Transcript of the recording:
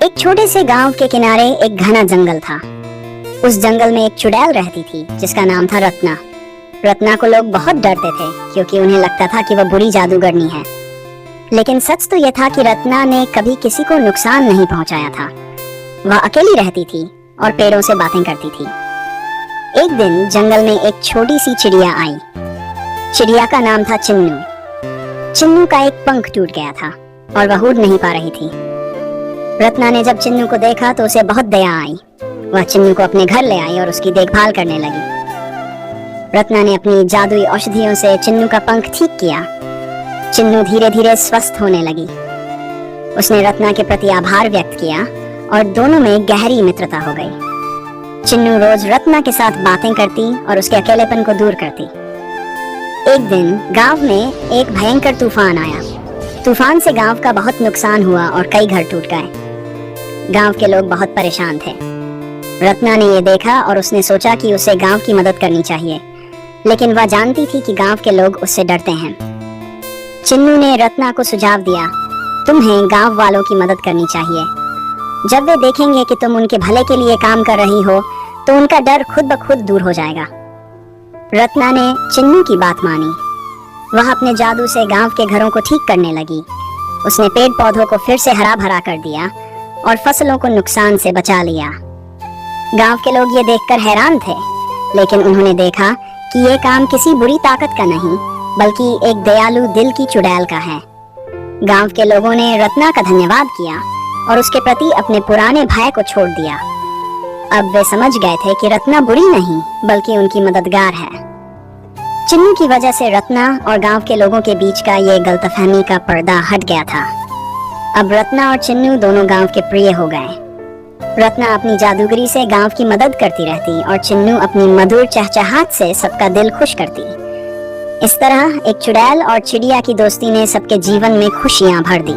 एक छोटे से गांव के किनारे एक घना जंगल था। उस जंगल में एक चुड़ैल रहती थी जिसका नाम था रत्ना। रत्ना को लोग बहुत डरते थे क्योंकि उन्हें लगता था कि वह बुरी जादूगरनी है। लेकिन सच तो यह था कि रत्ना ने कभी किसी को नुकसान नहीं पहुंचाया था। वह अकेली रहती थी और पेड़ों से बातें करती थी। एक दिन जंगल में एक छोटी सी चिड़िया आई। चिड़िया का नाम था चिन्नू। चिन्नू का एक पंख टूट गया था और वह उड़ नहीं पा रही थी। रत्ना ने जब चिन्नू को देखा तो उसे बहुत दया आई। वह चिन्नू को अपने घर ले आई और उसकी देखभाल करने लगी। रत्ना ने अपनी जादुई औषधियों से चिन्नू का पंख ठीक किया। चिन्नू धीरे धीरे स्वस्थ होने लगी। उसने रत्ना के प्रति आभार व्यक्त किया और दोनों में गहरी मित्रता हो गई। चिन्नू रोज रत्ना के साथ बातें करती और उसके अकेलेपन को दूर करती। एक दिन गांव में एक भयंकर तूफान आया। तूफान से गांव का बहुत नुकसान हुआ और कई घर टूट गए। गांव के लोग बहुत परेशान थे। रत्ना ने यह देखा और उसने सोचा कि उसे गांव की मदद करनी चाहिए, लेकिन वह जानती थी कि गांव के लोग उससे डरते हैं। चिन्नू ने रत्ना को सुझाव दिया, तुम्हें गांव वालों की मदद करनी चाहिए। जब वे देखेंगे कि तुम उनके भले के लिए काम कर रही हो तो उनका डर खुद ब खुद दूर हो जाएगा। रत्ना ने चिन्नू की बात मानी। वह अपने जादू से गांव के घरों को ठीक करने लगी। उसने पेड़ पौधों को फिर से हरा भरा कर दिया और फसलों को नुकसान से बचा लिया। गांव के लोग ये देखकर हैरान थे, लेकिन उन्होंने देखा कि ये काम किसी बुरी ताकत का नहीं बल्कि एक दयालु दिल की चुड़ैल का है। गांव के लोगों ने रत्ना का धन्यवाद किया और उसके प्रति अपने पुराने भय को छोड़ दिया। अब वे समझ गए थे कि रत्ना बुरी नहीं बल्कि उनकी मददगार है। चिन्नू की वजह से रत्ना और गांव के लोगों के बीच का ये गलतफहमी का पर्दा हट गया था। अब रत्ना और चिन्नू दोनों गांव के प्रिय हो गए। रत्ना अपनी जादूगरी से गांव की मदद करती रहती और चिन्नू अपनी मधुर चहचहाट से सबका दिल खुश करती। इस तरह एक चुड़ैल और चिड़िया की दोस्ती ने सबके जीवन में खुशियां भर दी।